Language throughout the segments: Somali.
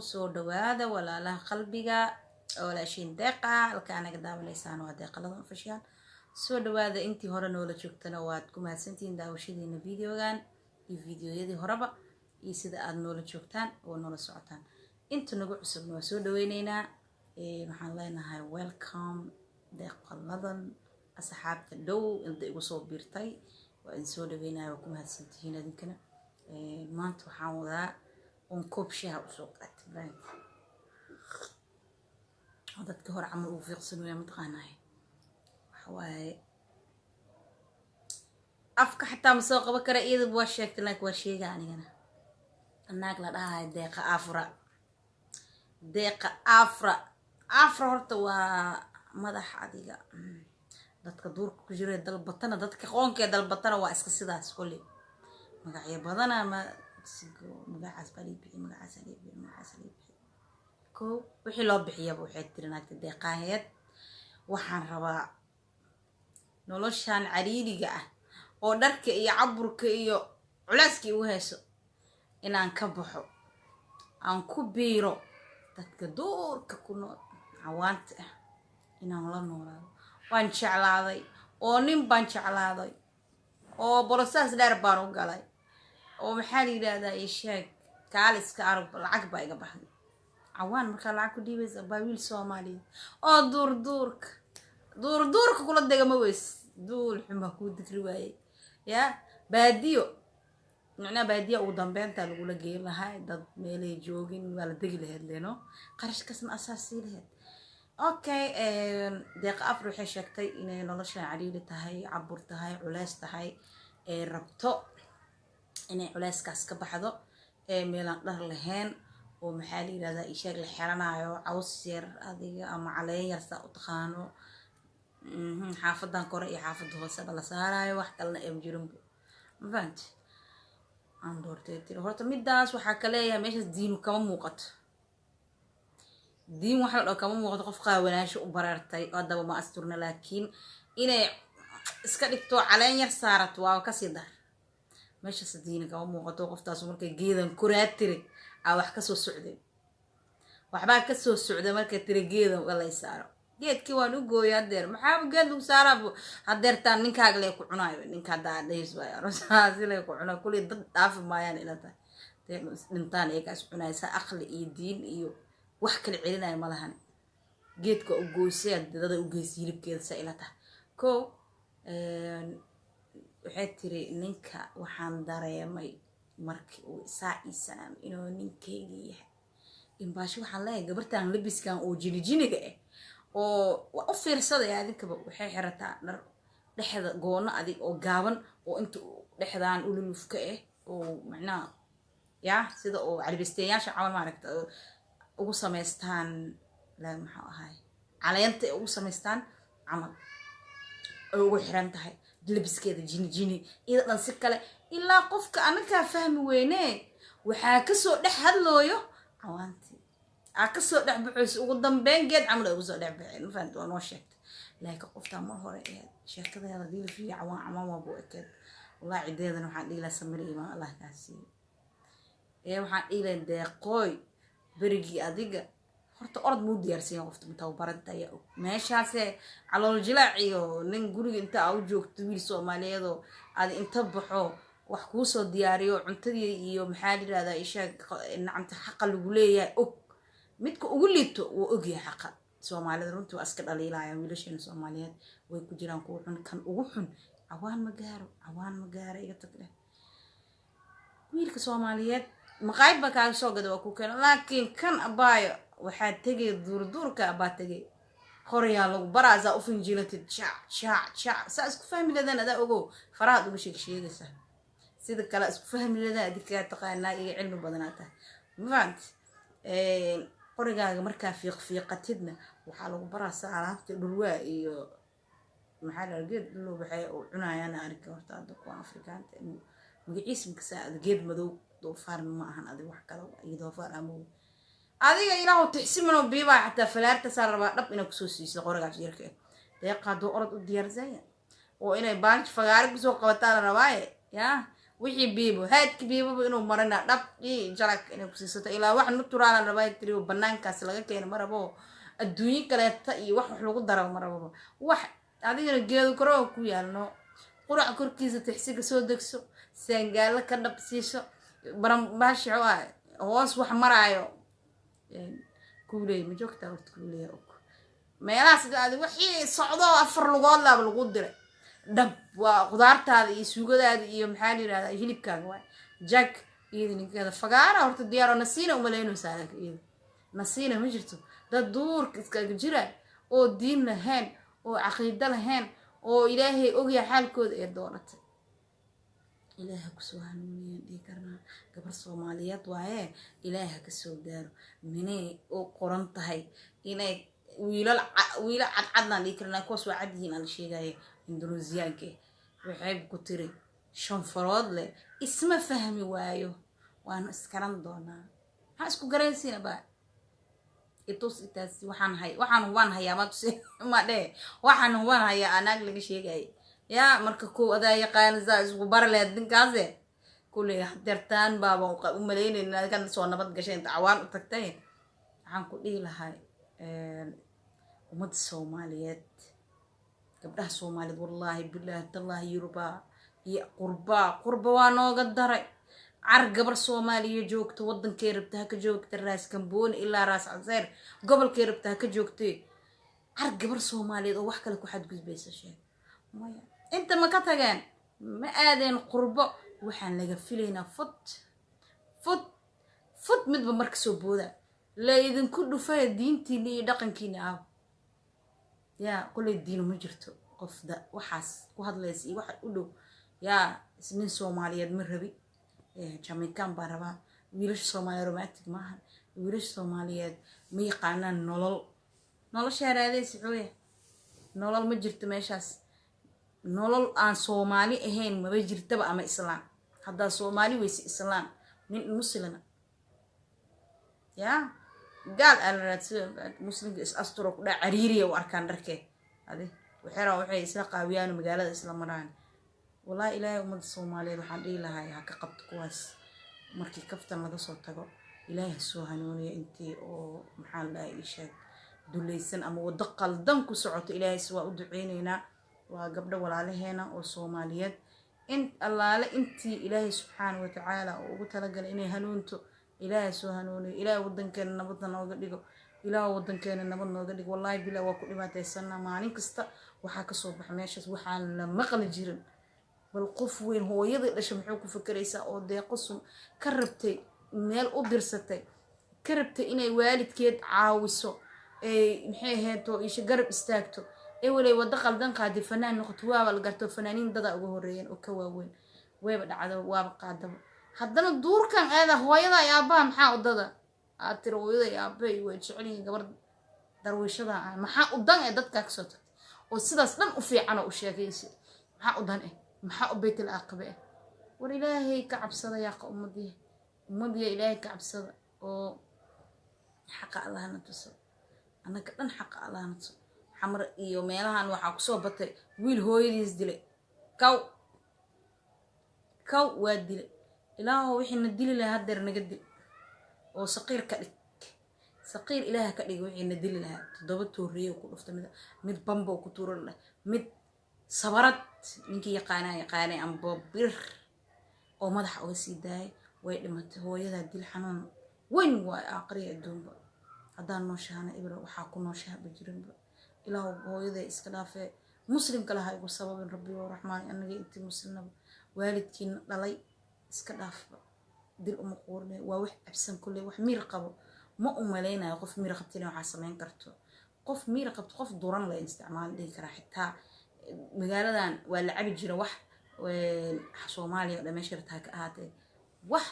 soo dhawaada walaalaha qalbiga walaashin deeqa halka anaga daawanaysaan waa deeqaladan official soo dhawaada intii hore noola joogtana waad ku mahadsantihiin daawashadiina videogan iyo videoyadii horeba iyo sida aad noola joogtaan oo noola socotaan inta nagu cusubna waa soo dhaweynaynaa waxaan leenahay welcome deeqaladan asxaabta dhow inta igu soo biirtay waa in soo dhaweynaya waa ku mahadsantihiin adinkana maanta waxaan wadaa koob shaah u soo qaatay dadka hore camal uu fiiqsan weeyaan mataqaanahay waxa waaye afka xataa ma soo qaban kara iyada waa sheegtay laakiin waa sheega anigana annaag la dhahay deeqa afra horta waa madax adiga dadka duurka ku jira dalbatana dadka qoonka dalbatana waa iska sidaas kulli magacyo badan ama magacaas magacaas ko wixii loo bixiyaba waxay tirinaagta deeqaaheed waxaan rabaa noloshan cariiriga ah oo dharka iyo caburka iyo culeyska u hayso inaan ka baxo aan ku biiro dadka duurka ku nool cawaanta ah inaan la noolaado waan jeclaaday oo nin baan jeclaaday oo borosaas dheer baan u galay oo maxaa la yiraahdaa isheeg kaaliska arab lacag baa iga baxday عوان مركا لعكو ديبس باويل سومالي دورك كل الدقة مويس دول حما كود ذكرواي يا باديو معناه باديو ودنبين تالو لقي لها دد ميلي جوجين ولا دقي لهاد لينو قرش كسم أساسي لهاد اوكي ديق افرو حشكتي إني نولشان عريلي تهي عبور تهي علاس تهي ربطو إني علاس كاس كبحضو ميلان دهر لهين ومحالي لذا إشاق الحرانايو عوصير هذه أما علي يرسا أتخانو حافظان كوري حافظ هوسا بلا سارايو وحكالنا إم جرمبو مفانت عندور تيتيرو هورتا ميداس وحاكاليها ميشاس دينو كما موقت دين وحلو كما موقت قفقا وناشو وبرارتاي قدبا ما أستورنا لكن إني اسكاليكتو علي يرسارت واو كسيدار ميشاس دينو كما موقت وقفتاس ومركا جيدا كوراتيري wax ka soo socday waxba ka soo socday marka tirigeeda wala isaaro geedkii waan u gooyay adeer maxaa geed lagu saarabo adeertaan ninkaaga leey ku cunaayo ninka daadheys way rosaasi leey ku cunaa kulli dad dhaaf maayaan ilata nintaan ee kaas cunaysa aqli iyo diin iyo wax kale celinay ma lahan geedka u gooysay dad u geysay hilibkeeda sa ilata ko waxay tiri ninka waxaan dareemay markii uu saaciisan inuu ninkeyga yahay in baashi waxaan leeyahay gabartan labiskan oo jinijiniga ah oo u fiirsaday adinkaba waxay xirataa dhar dhexda goono adig oo gaaban oo inta dhexdaan u lulufka ah oo macnaa yaa sida oo calibisteeyaasha camal ma aragta ugu sameystaan la maxaa ahay caleenta ugu sameystaan camal oo ugu xiran tahay labiskeeda jinijini ida dhan si kale ilaa qofka anaka fahmi weyne waxa ka soo dhex hadlooyo cawaanti ka soo dhex buuxis ugu dambeyn geed camal ugu soo dhex bixin fahant waa noo sheegtay laakiin qofta mar hore ee sheekada diil fiic cawaan ama buu ekeed wallahi ciideedan waxaan dhiila samir iimaan Allah kaasi waxaan dhiila deeqoy berigi adiga horta orod muu diyaarsan qofta inta barantay meeshaas calool jilaac iyo nin guriga inta uu joogto wiil Soomaaliyeed oo aad inta baxo wax ku soo diyaariyo cuntadii iyo maxaa la yiraahdaa ishaag nacamta xaq lagu leeyahay og midka ugu liito oo og yahay xaq Soomaalida runtii waa iska dhaliilayaan wiilasheena Soomaaliyeed way ku jiraan kuwa xun kan ugu xun cawaan ma gaaro iga tagleen wiilka Soomaaliyeed maqaayb ba ka soo gado ku keen laakiin kan abaayo waxaa tagay duurka abaa tagay qoryaa lagu baraaza u finjilatid sa isku fahmi leedan ada ogo faraad ugu sheegaysa sida kala isku fahmi leedan adika taqaanaa iyo cilmi badanaata mafant qorigaaga markaa fiiqatidna waxaa lagu baraaza alaabta dhulwa iyo maxaa la geed loo baxay oo cunayaan arka horta dadka Afrikaanta magaciismka saad geed madow doofaar ma ahan adiga wax kale iyo doofaar ama adiga ilaahu tixsimano biiba hatta falaarta sarba dhab ina ku soo siiso qoriga jirka deeqa doo orod u diyaarsan oo inay baanj fagaar ku soo qabataan rabaaye ya wixii biibo haadki biibo inuu marina dhab jalak inay ku siisato ilaa wax naturaalan rabaa tiriyo banaankaas laga keeno marabo adduunyo kaleeta iyo wax lagu daro marabo wax adigana geedo karo ku yaalno qurac korkiisa tixsiga soo degso sangaala ka dhab siiso barambaasho hoos wax maraayo kuulay ma joogtaa waqti kuulay meelahaas aad wixii socdo afar lugood lagu diray dhab waa qudaartaada iyo suugadaada iyo maxaa la yiraahdaa hilibkaaga waa jack iidinkeeda fagaara horta diyaaro nasiina uma leeynaysaa iyada nasiina ma jirto dad duurka iskaga jira oo diin lahayn oo caqiido lahayn oo ilaahay ogyahay xaalkooda ee doonatay ilaaha ku soo hanuuniyo dhig karnaa gabar Soomaaliyeed waaye ilaaha ka soo gaaro minay oo qoran tahay inay wiila cadcadna dhig karnaa kuwaas waa cadiin aan sheegay Indoneesiyaanka waxay ku tiri shan farood leh isma fahmi waayo waan iskaran doonaa ha isku garaysiina baa itus itaas waxaan hayaa ma tusay ma dhee waxaan hayaa anaag laga sheegay yaa marka ku adaa yaqaan saa isku baraleed dinkaase kulay hadartaan baaba u maleynayna kan soo nabad gashay dacwaan u tagtay waxaan ku dhihi lahay umad Soomaaliyeed gabdhaha Soomaaliyeed wallahi billahi tallahi Yuruba iyo qurba waa nooga daray car gabar Soomaaliya joogto wadankeey rabtaa ka joogta raas Kamboon ilaa raas Caseer gobolkeey rabtaa ka joogtay car gabar Soomaaliyeed oo wax kale ku xadgudbaysa sheeg maya inta ma ka tageen ma aadeen qurbo waxaan laga filaynaa fut midba marka soo booda la idinku dhufay diintiina iyo dhaqankiina ah yaa kulay diin ma jirto qofda waxaas ku hadlaysa iyo wax u dhow yaa isnin Soomaaliyeed ma rabi Jamaican baa rabaa wiilasha Soomaaliyeed romantic maaha wiilasha Soomaaliyeed ma yaqaanaan nolosha raadaysi xooya nolol ma jirto meeshaas nolol aan Soomaali ahayn ma jirtaba ama islaam hadda Soomaali weysi islaam nin muslima yaa gaal aan raadsan muslimka is asturo ku dhac cariiriya u arkaan dharkee adi waxay isla qaawiyaan magaalada isla maraan wallahi ilaahay umad Soomaaliyeed waxaan dhihi lahaa ha ka qabto kuwaas markii kaftan laga soo tago ilaahay soo hanuuniyo intii oo maxaa la sheeg dulaysan ama wada qaldan ku socoto ilaahay waa u duceyneynaa waa gabdho walaalaheena oo Soomaaliyeed in allaale intii ilaahay subxaanahu wa ta'ala ugu talagalay inay hanuunto ilaahay soo hanuuniyo ilaahay wadankeena nabad nooga dhigo ilaahay wadankeena nabad nooga dhigo wallahi bilaa waa ku dhibaataysanaa maalin kasta waxa ka soo bax meeshaas waxaan la maqal jirin bal qof weyn hooyada dhashay muxuu ku fakaraysaa oo deeqo ka rabtay meel u dirsatay ka rabtay inay waalidkeed caawiso maxay ahayd oo isha garab istaagto walay wada qaldan qaadi fanaan noqoto waa la garto fanaaniin dada ugu horeeyeen oo ka waaweyn wayba dhacdo waaba qaadaba haddana duurkan aada hooyada iyo aabaha maxaa udada aad tiri hooyada iyo aabahay way jecel yihiin gabar darwiishada maxaa u dan ee dadka ka soo tagtay oo sidaas dhan u fiican oo u sheegaysi maxaa u dan maxaa u baytil aqabe war ilaahay ka cabsada yaa ummadii ilaahay ka cabsada oo xaqa Allahna tuso anaka dhan xaqa Allahna tuso xamar iyo meelahan waxa ku soo batay wiil hooyadiis dilay kaw waa dilay ilaahu wixii na dili lahaa hadeer naga dil oo saqiir ka dhig saqiir ilaaha ka dhig wixii na dili lahaa 7 tooriyo ku dhufta mid bambo ku tuuran mid sabarad ninkii yaqaanay amba bir oo madaxa uga sii daayay way dhimatay hooyada dil xanuun weyn waa aqriya adduunba haddaan nooshaana ibra waxaa ku nooshaha bajirinba ilaahu hooyada iska dhaafay muslimka laha igu sababin rabbi oo raxmaan anaga intii muslimnaba waalidkiin dhalay iska dhaafba dil uma qoornay waa wax absan kulay wax miir qabo ma u maleynayo qof miir qabtina waxa sameyn karto qof miir qabto qof duran la isticmaal dhigi kara xitaa magaaladan waa la cabi jira wax Soomaaliya dhameeshirtaa ka ahaatay wax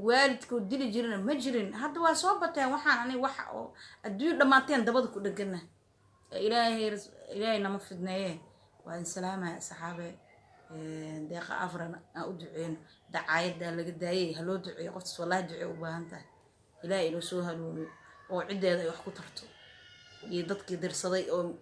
waalidku dili jirna ma jirin hadda waa soo bateen waxaan aniga wax oo adduun dhamaateen dabada ku dhagana ilaahay nama fidneeye waa salaama saxaabe deeqa afrana u duceen dacaayada laga daayay haloo duceeyo qoftas wallahi ducee u baahan tahay ilaahay inuu soo hanuuniyo oo cideeda ay wax ku tarto iyo dadkii dirsaday oo